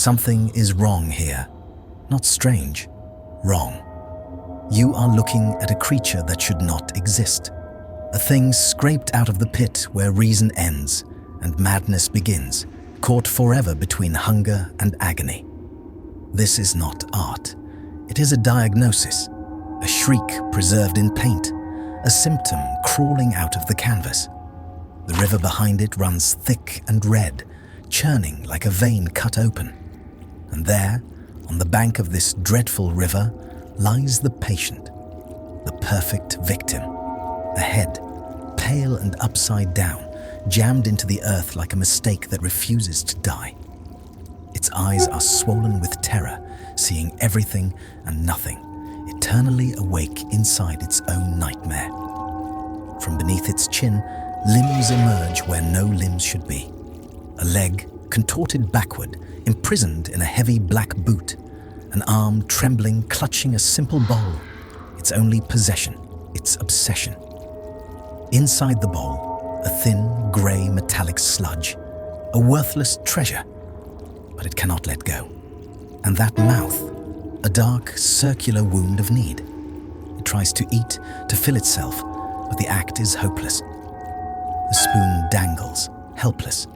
Something is wrong here. Not strange, wrong. You are looking at a creature that should not exist. A thing scraped out of the pit where reason ends and madness begins, caught forever between hunger and agony. This is not art. It is a diagnosis, a shriek preserved in paint, a symptom crawling out of the canvas. The river behind it runs thick and red, churning like a vein cut open. And there, on the bank of this dreadful river, lies the patient, the perfect victim, a head, pale and upside down, jammed into the earth like a mistake that refuses to die. Its eyes are swollen with terror, seeing everything and nothing, eternally awake inside its own nightmare. From beneath its chin, limbs emerge where no limbs should be. A leg contorted backward, imprisoned in a heavy black boot, an arm trembling, clutching a simple bowl, its only possession, its obsession. Inside the bowl, a thin, grey metallic sludge, a worthless treasure, but it cannot let go. And that mouth, a dark, circular wound of need. It tries to eat, to fill itself, but the act is hopeless. The spoon dangles, helpless.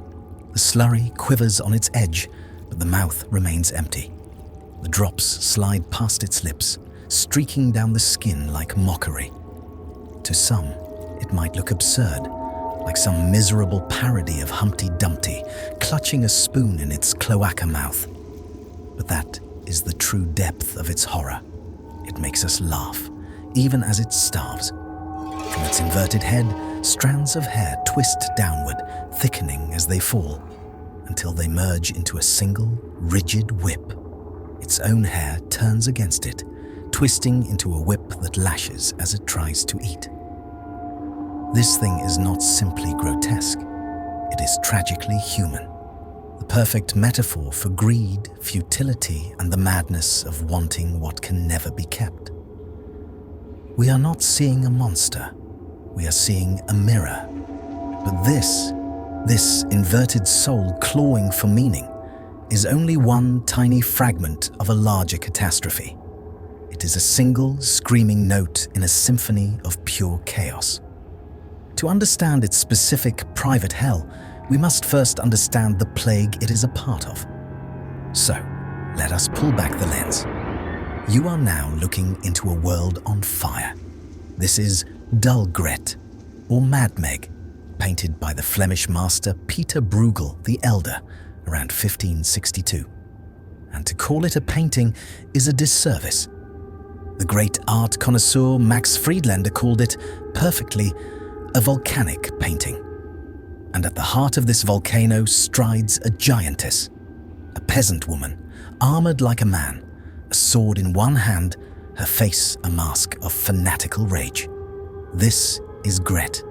The slurry quivers on its edge, but the mouth remains empty. The drops slide past its lips, streaking down the skin like mockery. To some, it might look absurd, like some miserable parody of Humpty Dumpty, clutching a spoon in its cloaca mouth. But that is the true depth of its horror. It makes us laugh, even as it starves. From its inverted head, strands of hair twist downward, thickening as they fall, until they merge into a single, rigid whip. Its own hair turns against it, twisting into a whip that lashes as it tries to eat. This thing is not simply grotesque. It is tragically human. The perfect metaphor for greed, futility, and the madness of wanting what can never be kept. We are not seeing a monster. We are seeing a mirror. But this inverted soul clawing for meaning, is only one tiny fragment of a larger catastrophe. It is a single screaming note in a symphony of pure chaos. To understand its specific private hell, we must first understand the plague it is a part of. So, let us pull back the lens. You are now looking into a world on fire. This is Dull Gret, or Mad Meg, painted by the Flemish master Pieter Bruegel the Elder around 1562. And to call it a painting is a disservice. The great art connoisseur Max Friedlander called it, perfectly, a volcanic painting. And at the heart of this volcano strides a giantess, a peasant woman, armored like a man, a sword in one hand, her face a mask of fanatical rage. This is Gret.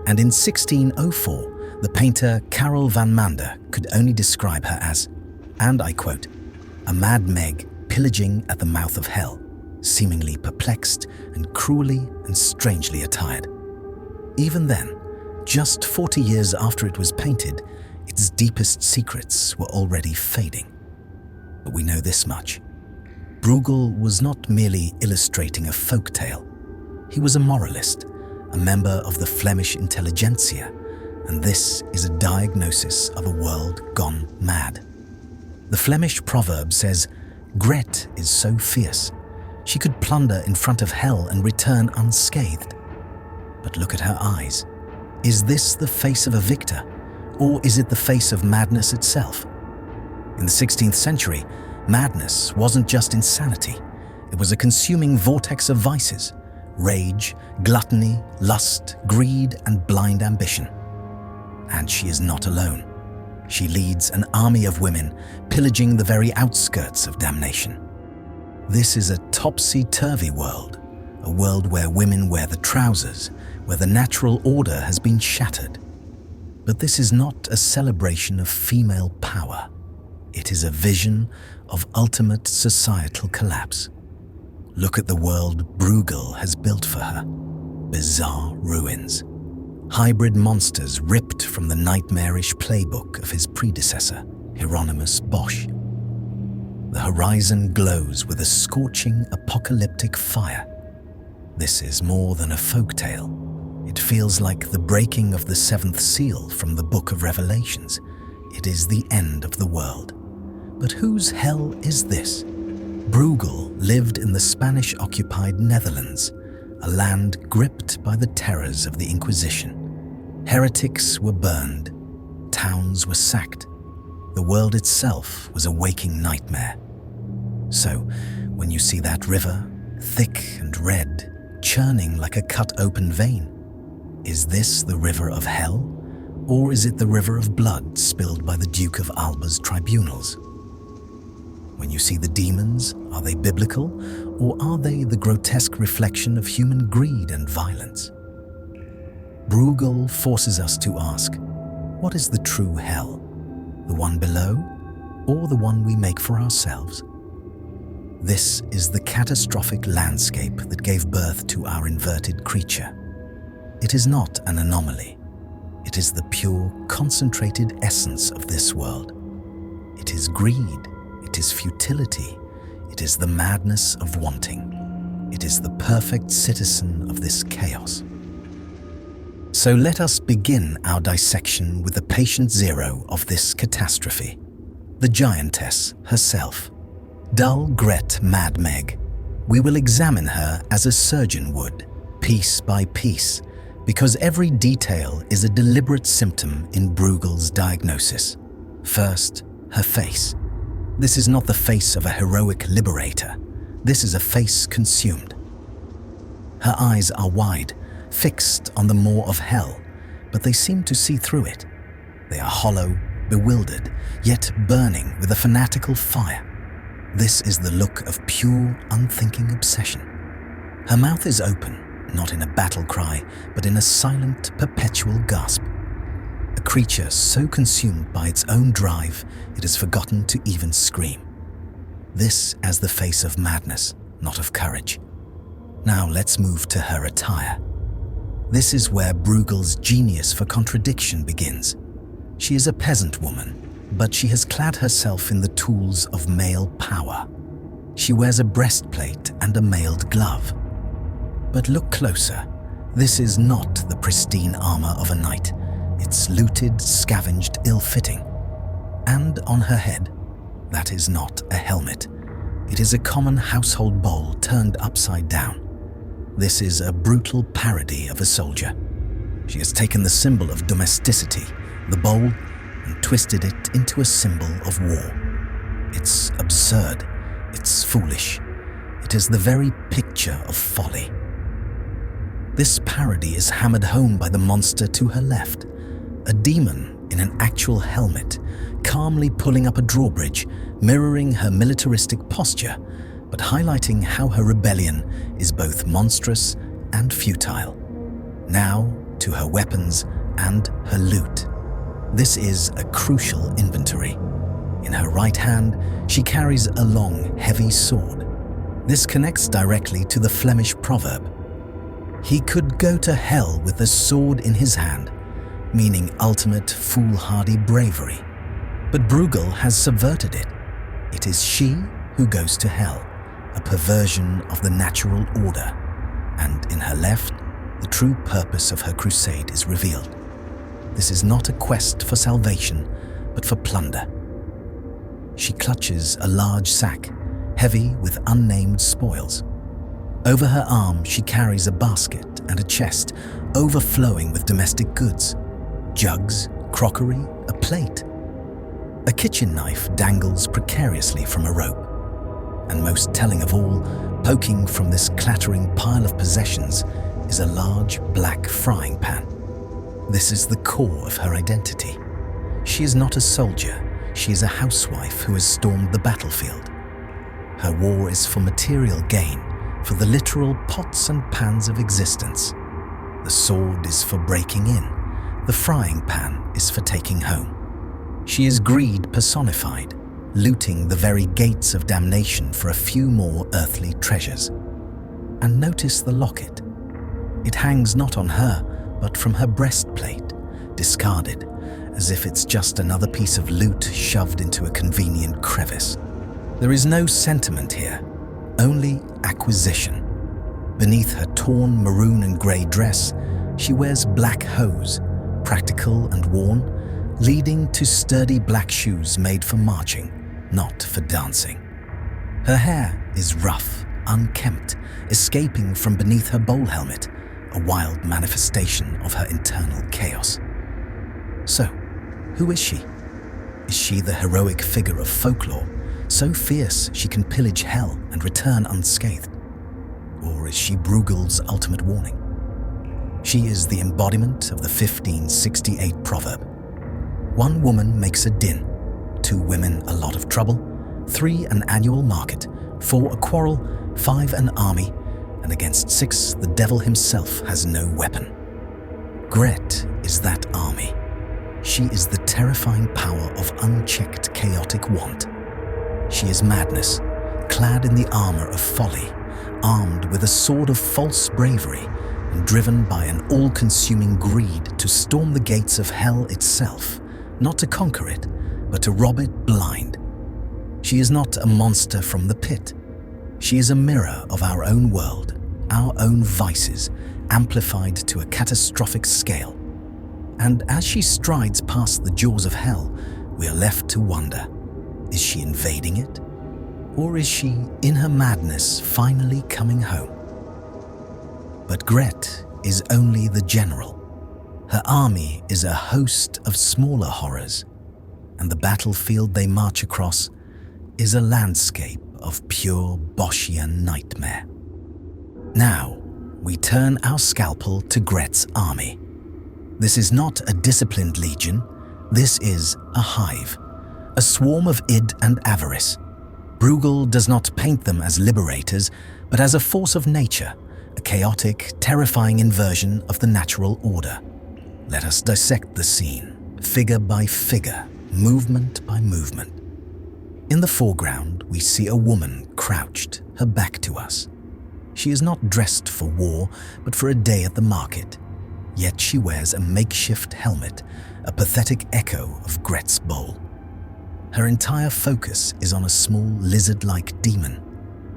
And in 1604, the painter Karel van Mander could only describe her as, and I quote, a mad Meg pillaging at the mouth of hell, seemingly perplexed and cruelly and strangely attired. Even then, just 40 years after it was painted, its deepest secrets were already fading. But we know this much. Bruegel was not merely illustrating a folk tale. He was a moralist, a member of the Flemish intelligentsia, and this is a diagnosis of a world gone mad. The Flemish proverb says, "Gret is so fierce, she could plunder in front of hell and return unscathed." But look at her eyes. Is this the face of a victor, or is it the face of madness itself? In the 16th century, madness wasn't just insanity. It was a consuming vortex of vices: rage, gluttony, lust, greed, and blind ambition. And she is not alone. She leads an army of women, pillaging the very outskirts of damnation. This is a topsy-turvy world, a world where women wear the trousers, where the natural order has been shattered. But this is not a celebration of female power. It is a vision of ultimate societal collapse. Look at the world Bruegel has built for her. Bizarre ruins. Hybrid monsters ripped from the nightmarish playbook of his predecessor, Hieronymus Bosch. The horizon glows with a scorching apocalyptic fire. This is more than a folk tale. It feels like the breaking of the seventh seal from the Book of Revelations. It is the end of the world. But whose hell is this? Bruegel lived in the Spanish-occupied Netherlands, a land gripped by the terrors of the Inquisition. Heretics were burned. Towns were sacked. The world itself was a waking nightmare. So, when you see that river, thick and red, churning like a cut-open vein, is this the river of hell, or is it the river of blood spilled by the Duke of Alba's tribunals? When you see the demons, are they biblical, or are they the grotesque reflection of human greed and violence? Bruegel forces us to ask, what is the true hell? The one below, or the one we make for ourselves? This is the catastrophic landscape that gave birth to our inverted creature. It is not an anomaly. It is the pure, concentrated essence of this world. It is greed. It is futility. It is the madness of wanting. It is the perfect citizen of this chaos. So let us begin our dissection with the patient zero of this catastrophe, the giantess herself. Dull Gret Mad Meg. We will examine her as a surgeon would, piece by piece, because every detail is a deliberate symptom in Bruegel's diagnosis. First, her face. This is not the face of a heroic liberator. This is a face consumed. Her eyes are wide, fixed on the maw of hell, but they seem to see through it. They are hollow, bewildered, yet burning with a fanatical fire. This is the look of pure, unthinking obsession. Her mouth is open, not in a battle cry, but in a silent, perpetual gasp. A creature so consumed by its own drive, it has forgotten to even scream. This as the face of madness, not of courage. Now let's move to her attire. This is where Bruegel's genius for contradiction begins. She is a peasant woman, but she has clad herself in the tools of male power. She wears a breastplate and a mailed glove. But look closer. This is not the pristine armor of a knight. It's looted, scavenged, ill-fitting. And on her head, that is not a helmet. It is a common household bowl turned upside down. This is a brutal parody of a soldier. She has taken the symbol of domesticity, the bowl, and twisted it into a symbol of war. It's absurd. It's foolish. It is the very picture of folly. This parody is hammered home by the monster to her left, a demon in an actual helmet, calmly pulling up a drawbridge, mirroring her militaristic posture, but highlighting how her rebellion is both monstrous and futile. Now to her weapons and her loot. This is a crucial inventory. In her right hand, she carries a long, heavy sword. This connects directly to the Flemish proverb, "He could go to hell with a sword in his hand," meaning ultimate foolhardy bravery. But Bruegel has subverted it. It is she who goes to hell, a perversion of the natural order, and in her left, the true purpose of her crusade is revealed. This is not a quest for salvation, but for plunder. She clutches a large sack, heavy with unnamed spoils. Over her arm, she carries a basket and a chest overflowing with domestic goods, jugs, crockery, a plate. A kitchen knife dangles precariously from a rope. And most telling of all, poking from this clattering pile of possessions is a large black frying pan. This is the core of her identity. She is not a soldier, she is a housewife who has stormed the battlefield. Her war is for material gain, for the literal pots and pans of existence. The sword is for breaking in, the frying pan is for taking home. She is greed personified, looting the very gates of damnation for a few more earthly treasures. And notice the locket. It hangs not on her, but from her breastplate, discarded, as if it's just another piece of loot shoved into a convenient crevice. There is no sentiment here, only acquisition. Beneath her torn maroon and grey dress, she wears black hose, practical and worn, leading to sturdy black shoes made for marching, not for dancing. Her hair is rough, unkempt, escaping from beneath her bowl helmet, a wild manifestation of her internal chaos. So, who is she? Is she the heroic figure of folklore, so fierce she can pillage hell and return unscathed? Or is she Bruegel's ultimate warning? She is the embodiment of the 1568 proverb. One woman makes a din, 2 women a lot of trouble, 3 an annual market, 4 a quarrel, 5 an army, and against 6 the devil himself has no weapon. Gret is that army. She is the terrifying power of unchecked chaotic want. She is madness, clad in the armor of folly, armed with a sword of false bravery, and driven by an all-consuming greed to storm the gates of hell itself, not to conquer it, but to rob it blind. She is not a monster from the pit. She is a mirror of our own world, our own vices, amplified to a catastrophic scale. And as she strides past the jaws of hell, we are left to wonder, is she invading it? Or is she, in her madness, finally coming home? But Gret is only the general. Her army is a host of smaller horrors, and the battlefield they march across is a landscape of pure Boschian nightmare. Now, we turn our scalpel to Gret's army. This is not a disciplined legion, this is a hive, a swarm of id and avarice. Bruegel does not paint them as liberators, but as a force of nature, a chaotic, terrifying inversion of the natural order. Let us dissect the scene, figure by figure, movement by movement. In the foreground, we see a woman crouched, her back to us. She is not dressed for war, but for a day at the market. Yet she wears a makeshift helmet, a pathetic echo of Gret's bowl. Her entire focus is on a small lizard-like demon.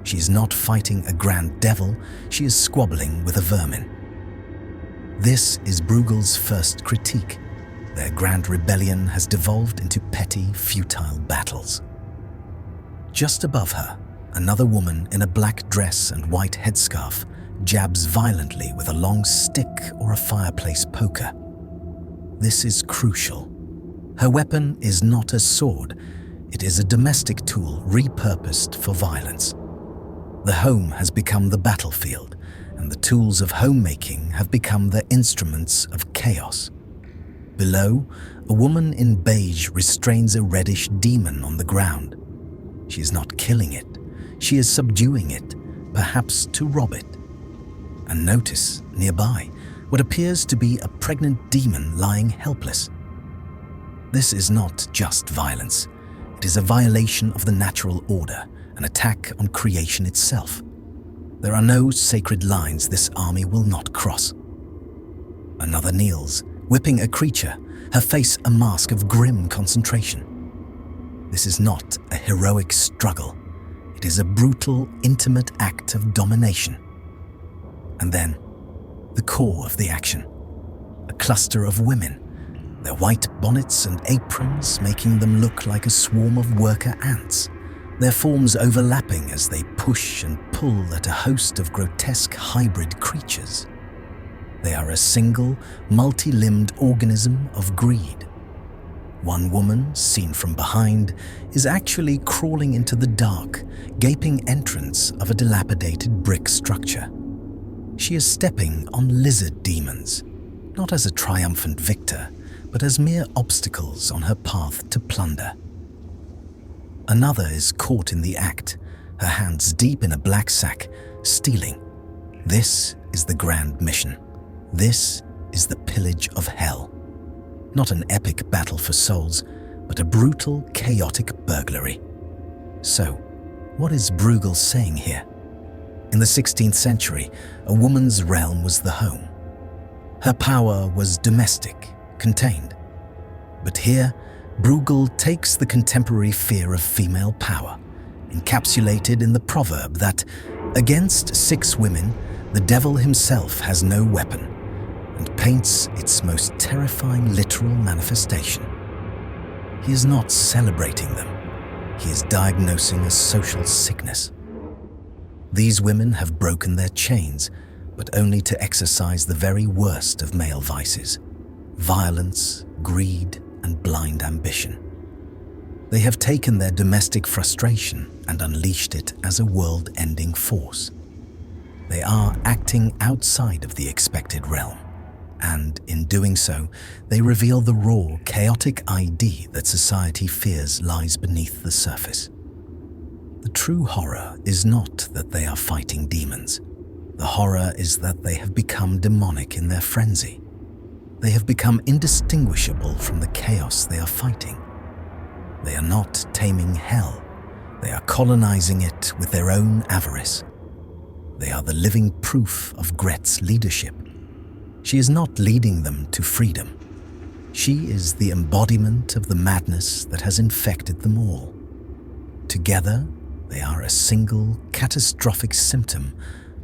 She is not fighting a grand devil, she is squabbling with a vermin. This is Bruegel's first critique. Their grand rebellion has devolved into petty, futile battles. Just above her, another woman in a black dress and white headscarf jabs violently with a long stick or a fireplace poker. This is crucial. Her weapon is not a sword, it is a domestic tool repurposed for violence. The home has become the battlefield, and the tools of homemaking have become the instruments of chaos. Below, a woman in beige restrains a reddish demon on the ground. She is not killing it, she is subduing it, perhaps to rob it. And notice, nearby, what appears to be a pregnant demon lying helpless. This is not just violence. It is a violation of the natural order, an attack on creation itself. There are no sacred lines this army will not cross. Another kneels, whipping a creature, her face a mask of grim concentration. This is not a heroic struggle. It is a brutal, intimate act of domination. And then, the core of the action. A cluster of women, their white bonnets and aprons making them look like a swarm of worker ants, their forms overlapping as they push and pull at a host of grotesque hybrid creatures. They are a single, multi-limbed organism of greed. One woman, seen from behind, is actually crawling into the dark, gaping entrance of a dilapidated brick structure. She is stepping on lizard demons, not as a triumphant victor, but as mere obstacles on her path to plunder. Another is caught in the act, her hands deep in a black sack, stealing. This is the grand mission. This is the pillage of hell. Not an epic battle for souls, but a brutal, chaotic burglary. So, what is Bruegel saying here? In the 16th century, a woman's realm was the home. Her power was domestic, contained. But here, Bruegel takes the contemporary fear of female power, encapsulated in the proverb that against 6 women, the devil himself has no weapon, and paints its most terrifying literal manifestation. He is not celebrating them. He is diagnosing a social sickness. These women have broken their chains, but only to exercise the very worst of male vices: violence, greed, and blind ambition. They have taken their domestic frustration and unleashed it as a world-ending force. They are acting outside of the expected realm, and in doing so, they reveal the raw, chaotic ID that society fears lies beneath the surface. The true horror is not that they are fighting demons. The horror is that they have become demonic in their frenzy. They have become indistinguishable from the chaos they are fighting. They are not taming hell. They are colonizing it with their own avarice. They are the living proof of Gret's leadership. She is not leading them to freedom. She is the embodiment of the madness that has infected them all. Together, they are a single, catastrophic symptom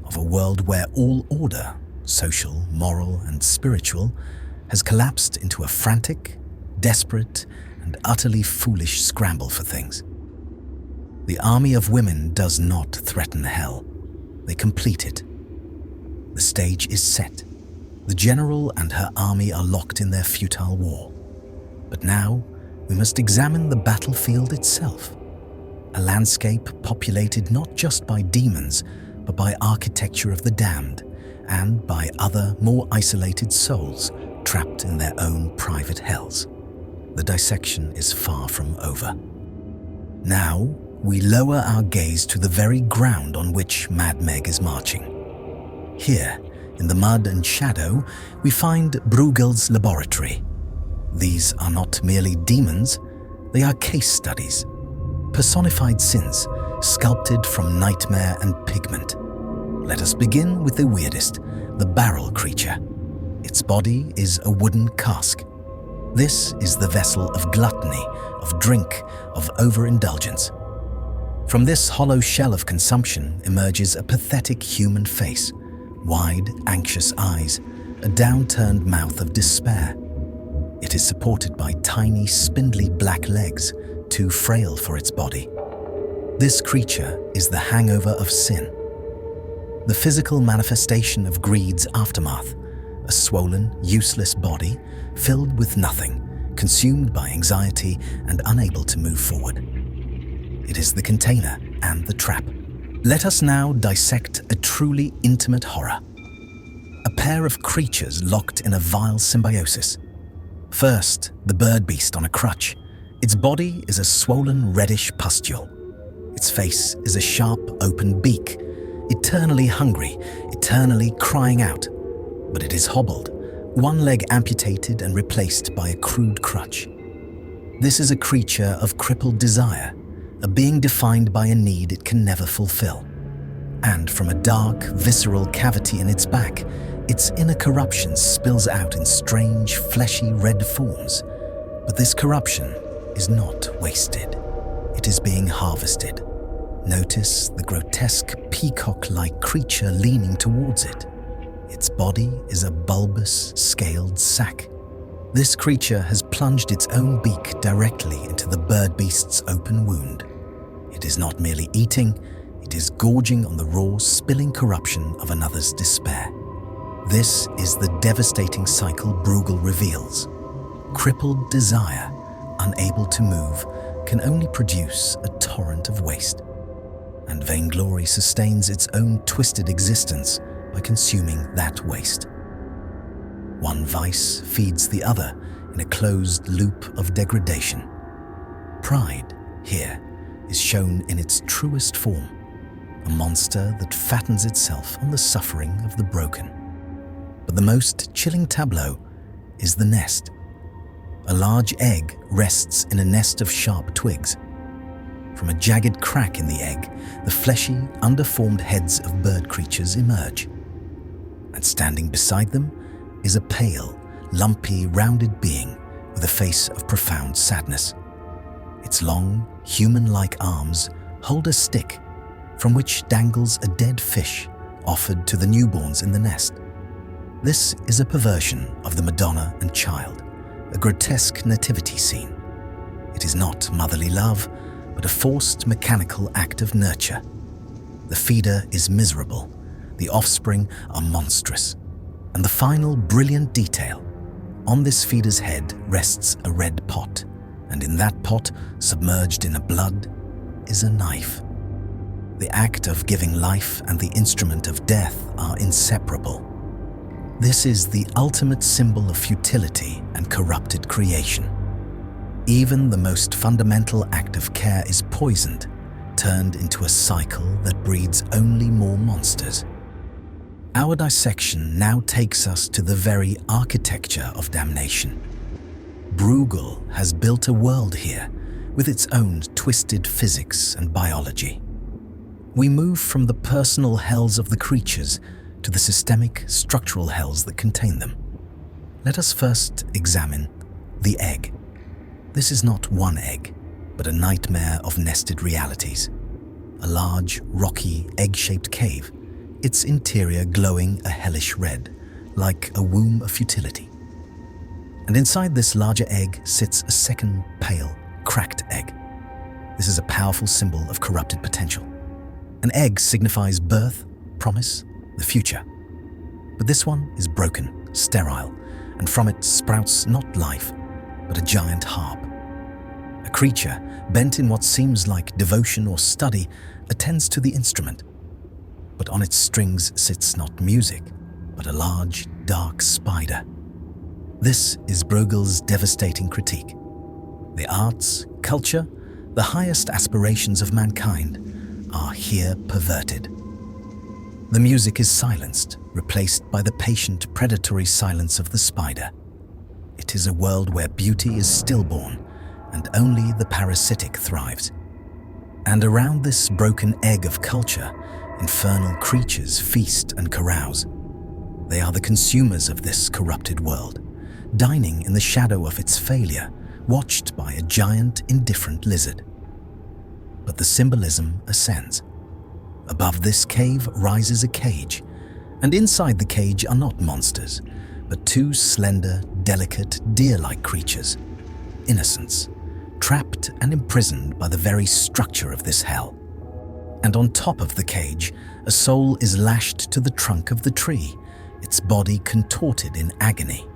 of a world where all order, social, moral, and spiritual, has collapsed into a frantic, desperate, and utterly foolish scramble for things. The army of women does not threaten hell. They complete it. The stage is set. The general and her army are locked in their futile war. But now, we must examine the battlefield itself. A landscape populated not just by demons, but by architecture of the damned, and by other, more isolated souls trapped in their own private hells. The dissection is far from over. Now, we lower our gaze to the very ground on which Mad Meg is marching. Here, in the mud and shadow, we find Bruegel's laboratory. These are not merely demons, they are case studies, personified sins, sculpted from nightmare and pigment. Let us begin with the weirdest, the barrel creature. Its body is a wooden cask. This is the vessel of gluttony, of drink, of overindulgence. From this hollow shell of consumption emerges a pathetic human face, wide, anxious eyes, a downturned mouth of despair. It is supported by tiny, spindly black legs, too frail for its body. This creature is the hangover of sin, the physical manifestation of greed's aftermath, a swollen, useless body filled with nothing, consumed by anxiety and unable to move forward. It is the container and the trap. Let us now dissect a truly intimate horror. A pair of creatures locked in a vile symbiosis. First, the bird beast on a crutch. Its body is a swollen reddish pustule. Its face is a sharp, open beak, eternally hungry, eternally crying out. But it is hobbled, one leg amputated and replaced by a crude crutch. This is a creature of crippled desire, a being defined by a need it can never fulfill. And from a dark, visceral cavity in its back, its inner corruption spills out in strange, fleshy red forms. But this corruption is not wasted. It is being harvested. Notice the grotesque peacock-like creature leaning towards it. Its body is a bulbous, scaled sack. This creature has plunged its own beak directly into the bird beast's open wound. It is not merely eating, it is gorging on the raw, spilling corruption of another's despair. This is the devastating cycle Bruegel reveals. Crippled desire, unable to move, can only produce a torrent of waste. And vainglory sustains its own twisted existence by consuming that waste. One vice feeds the other in a closed loop of degradation. Pride, here, is shown in its truest form, a monster that fattens itself on the suffering of the broken. But the most chilling tableau is the nest. A large egg rests in a nest of sharp twigs. From a jagged crack in the egg, the fleshy, underformed heads of bird creatures emerge. And standing beside them is a pale, lumpy, rounded being with a face of profound sadness. Its long, human-like arms hold a stick from which dangles a dead fish offered to the newborns in the nest. This is a perversion of the Madonna and Child, a grotesque nativity scene. It is not motherly love, but a forced mechanical act of nurture. The feeder is miserable, the offspring are monstrous, and the final brilliant detail: on this feeder's head rests a red pot, and in that pot, submerged in a blood, is a knife. The act of giving life and the instrument of death are inseparable. This is the ultimate symbol of futility and corrupted creation. Even the most fundamental act of care is poisoned, turned into a cycle that breeds only more monsters. Our dissection now takes us to the very architecture of damnation. Bruegel has built a world here with its own twisted physics and biology. We move from the personal hells of the creatures to the systemic, structural hells that contain them. Let us first examine the egg. This is not one egg, but a nightmare of nested realities. A large, rocky, egg-shaped cave, its interior glowing a hellish red, like a womb of futility. And inside this larger egg sits a second, pale, cracked egg. This is a powerful symbol of corrupted potential. An egg signifies birth, promise, the future. But this one is broken, sterile, and from it sprouts not life, but a giant harp. A creature, bent in what seems like devotion or study, attends to the instrument. But on its strings sits not music, but a large, dark spider. This is Bruegel's devastating critique. The arts, culture, the highest aspirations of mankind are here perverted. The music is silenced, replaced by the patient, predatory silence of the spider. It is a world where beauty is stillborn, and only the parasitic thrives. And around this broken egg of culture, infernal creatures feast and carouse. They are the consumers of this corrupted world, dining in the shadow of its failure, watched by a giant, indifferent lizard. But the symbolism ascends. Above this cave rises a cage, and inside the cage are not monsters, but two slender, delicate, deer-like creatures, innocents, trapped and imprisoned by the very structure of this hell. And on top of the cage, a soul is lashed to the trunk of the tree, its body contorted in agony.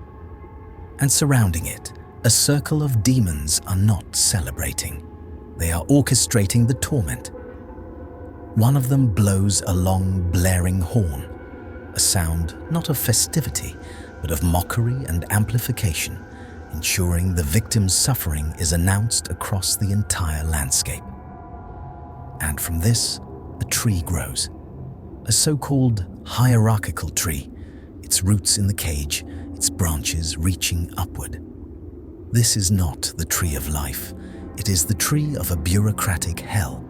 And surrounding it, a circle of demons are not celebrating. They are orchestrating the torment. One of them blows a long, blaring horn, a sound not of festivity, but of mockery and amplification, ensuring the victim's suffering is announced across the entire landscape. And from this, a tree grows, a so-called hierarchical tree, its roots in the cage, its branches reaching upward. This is not the tree of life. It is the tree of a bureaucratic hell.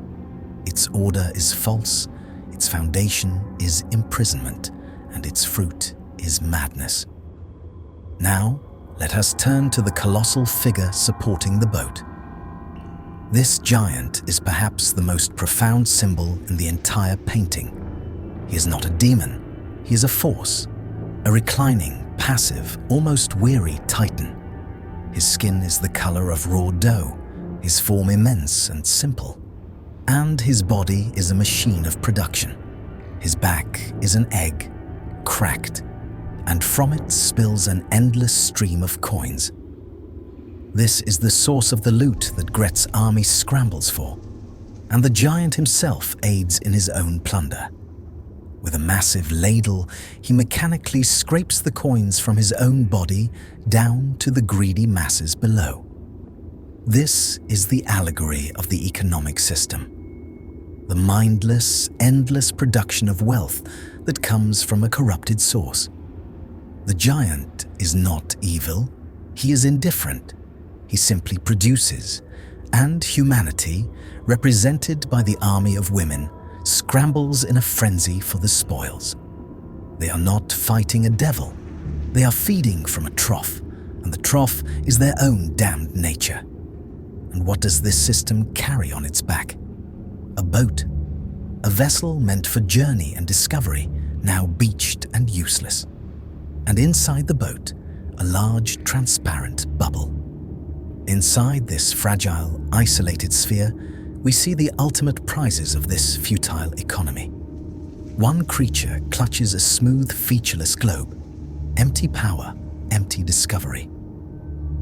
Its order is false, its foundation is imprisonment, and its fruit is madness. Now, let us turn to the colossal figure supporting the boat. This giant is perhaps the most profound symbol in the entire painting. He is not a demon, he is a force, a reclining, passive, almost weary titan. His skin is the color of raw dough, his form immense and simple, and his body is a machine of production. His back is an egg, cracked, and from it spills an endless stream of coins. This is the source of the loot that Gret's army scrambles for, and the giant himself aids in his own plunder. With a massive ladle, he mechanically scrapes the coins from his own body down to the greedy masses below. This is the allegory of the economic system. The mindless, endless production of wealth that comes from a corrupted source. The giant is not evil, he is indifferent. He simply produces, and humanity, represented by the army of women, scrambles in a frenzy for the spoils. They are not fighting a devil, they are feeding from a trough, and the trough is their own damned nature. And what does this system carry on its back? A boat, a vessel meant for journey and discovery, now beached and useless. And inside the boat, a large transparent bubble. Inside this fragile, isolated sphere, we see the ultimate prizes of this futile economy. One creature clutches a smooth, featureless globe, empty power, empty discovery.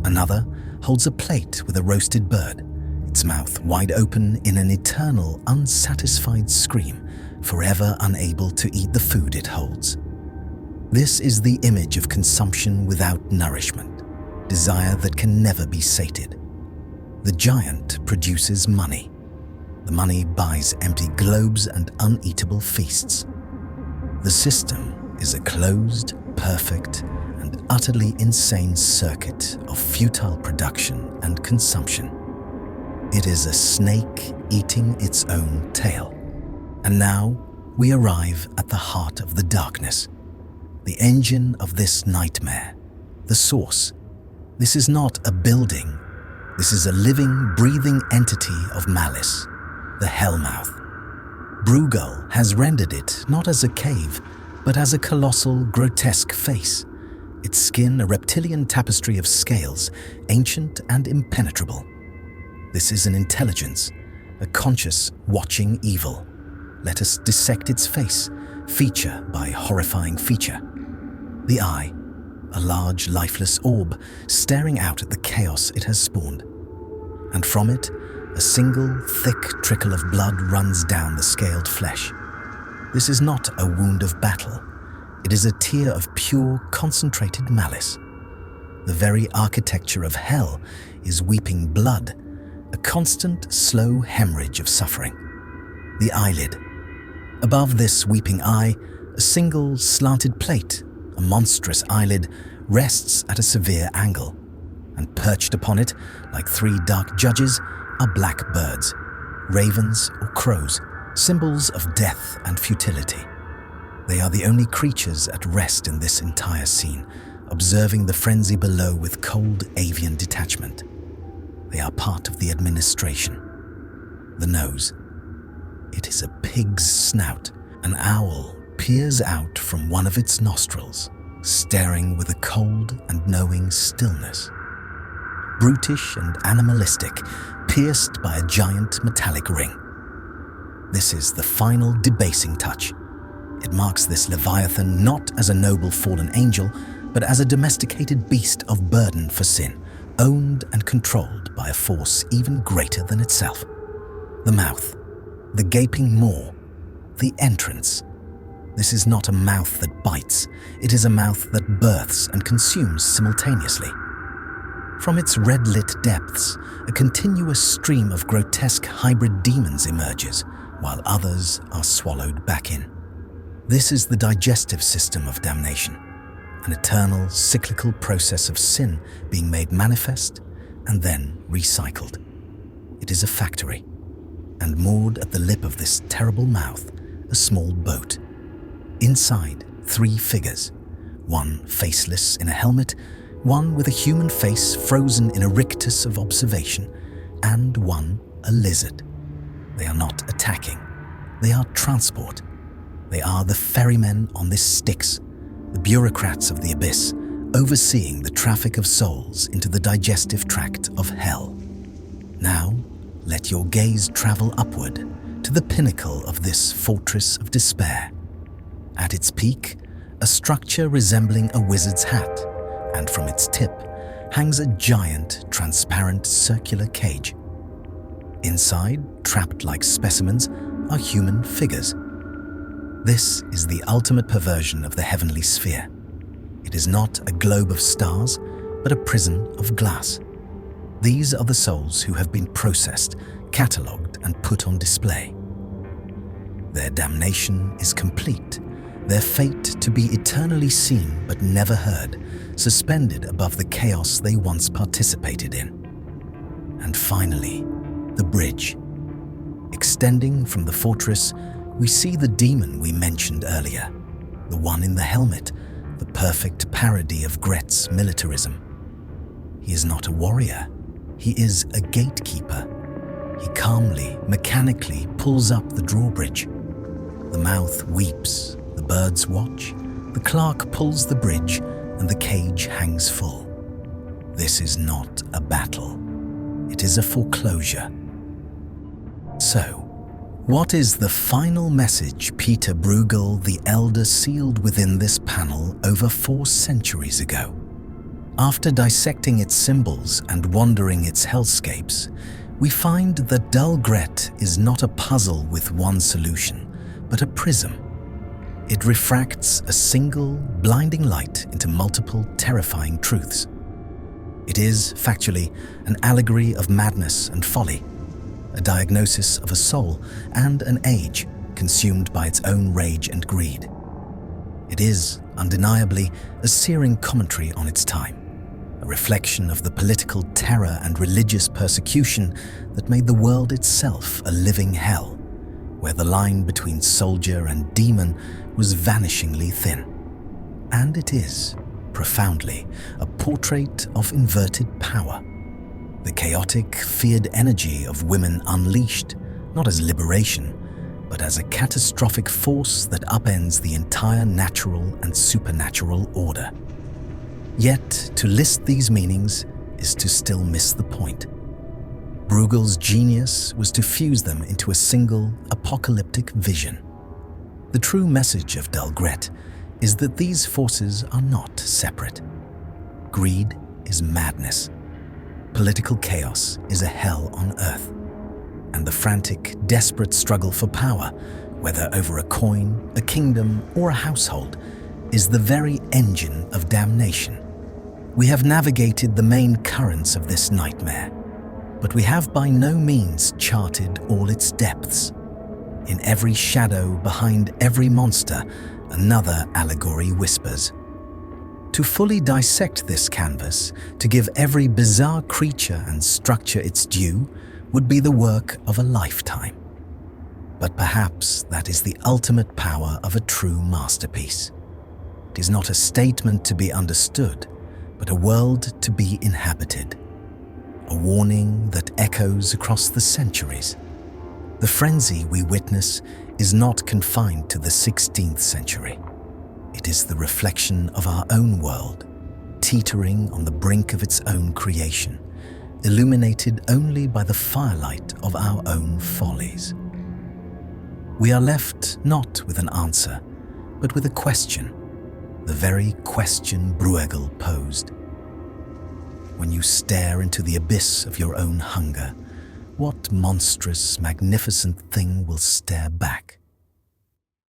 Another holds a plate with a roasted bird, its mouth wide open in an eternal, unsatisfied scream, forever unable to eat the food it holds. This is the image of consumption without nourishment, desire that can never be sated. The giant produces money. The money buys empty globes and uneatable feasts. The system is a closed, perfect, and utterly insane circuit of futile production and consumption. It is a snake eating its own tail. And now we arrive at the heart of the darkness, the engine of this nightmare, the source. This is not a building. This is a living, breathing entity of malice, the Hellmouth. Bruegel has rendered it not as a cave, but as a colossal, grotesque face, its skin a reptilian tapestry of scales, ancient and impenetrable. This is an intelligence, a conscious, watching evil. Let us dissect its face, feature by horrifying feature. The eye, a large, lifeless orb staring out at the chaos it has spawned. And from it, a single, thick trickle of blood runs down the scaled flesh. This is not a wound of battle. It is a tear of pure, concentrated malice. The very architecture of hell is weeping blood, a constant, slow hemorrhage of suffering. The eyelid. Above this weeping eye, a single, slanted plate, a monstrous eyelid, rests at a severe angle, and perched upon it, like three dark judges, are black birds, ravens or crows, symbols of death and futility. They are the only creatures at rest in this entire scene, observing the frenzy below with cold avian detachment. They are part of the administration. The nose. It is a pig's snout. An owl peers out from one of its nostrils, staring with a cold and knowing stillness. Brutish and animalistic, pierced by a giant metallic ring. This is the final debasing touch. It marks this Leviathan not as a noble fallen angel, but as a domesticated beast of burden for sin, owned and controlled by a force even greater than itself. The mouth, the gaping maw, the entrance. This is not a mouth that bites, it is a mouth that births and consumes simultaneously. From its red-lit depths, a continuous stream of grotesque hybrid demons emerges, while others are swallowed back in. This is the digestive system of damnation, an eternal, cyclical process of sin being made manifest and then recycled. It is a factory, and moored at the lip of this terrible mouth, a small boat. Inside, three figures, one faceless in a helmet, one with a human face frozen in a rictus of observation, and one a lizard. They are not attacking. They are transport. They are the ferrymen on this Styx, the bureaucrats of the abyss, overseeing the traffic of souls into the digestive tract of hell. Now, let your gaze travel upward to the pinnacle of this fortress of despair. At its peak, a structure resembling a wizard's hat, and from its tip hangs a giant, transparent, circular cage. Inside, trapped like specimens, are human figures. This is the ultimate perversion of the heavenly sphere. It is not a globe of stars, but a prison of glass. These are the souls who have been processed, catalogued, and put on display. Their damnation is complete, their fate to be eternally seen but never heard, suspended above the chaos they once participated in. And finally, the bridge. Extending from the fortress, we see the demon we mentioned earlier, the one in the helmet, the perfect parody of Gret's militarism. He is not a warrior, he is a gatekeeper. He calmly, mechanically pulls up the drawbridge. The mouth weeps, the birds watch, the clerk pulls the bridge, and the cage hangs full. This is not a battle. It is a foreclosure. So, what is the final message Pieter Bruegel the Elder sealed within this panel over 4 centuries ago? After dissecting its symbols and wandering its hellscapes, we find that Dull Gret is not a puzzle with one solution, but a prism. It refracts a single, blinding light into multiple, terrifying truths. It is, factually, an allegory of madness and folly, a diagnosis of a soul and an age consumed by its own rage and greed. It is, undeniably, a searing commentary on its time, a reflection of the political terror and religious persecution that made the world itself a living hell, where the line between soldier and demon was vanishingly thin. And it is, profoundly, a portrait of inverted power, the chaotic, feared energy of women unleashed, not as liberation, but as a catastrophic force that upends the entire natural and supernatural order. Yet, to list these meanings is to still miss the point. Bruegel's genius was to fuse them into a single, apocalyptic vision. The true message of Dull Gret is that these forces are not separate. Greed is madness. Political chaos is a hell on earth. And the frantic, desperate struggle for power, whether over a coin, a kingdom, or a household, is the very engine of damnation. We have navigated the main currents of this nightmare, but we have by no means charted all its depths. In every shadow behind every monster, another allegory whispers. To fully dissect this canvas, to give every bizarre creature and structure its due, would be the work of a lifetime. But perhaps that is the ultimate power of a true masterpiece. It is not a statement to be understood, but a world to be inhabited. A warning that echoes across the centuries. The frenzy we witness is not confined to the 16th century. It is the reflection of our own world, teetering on the brink of its own creation, illuminated only by the firelight of our own follies. We are left not with an answer, but with a question, the very question Bruegel posed. When you stare into the abyss of your own hunger, what monstrous, magnificent thing will stare back?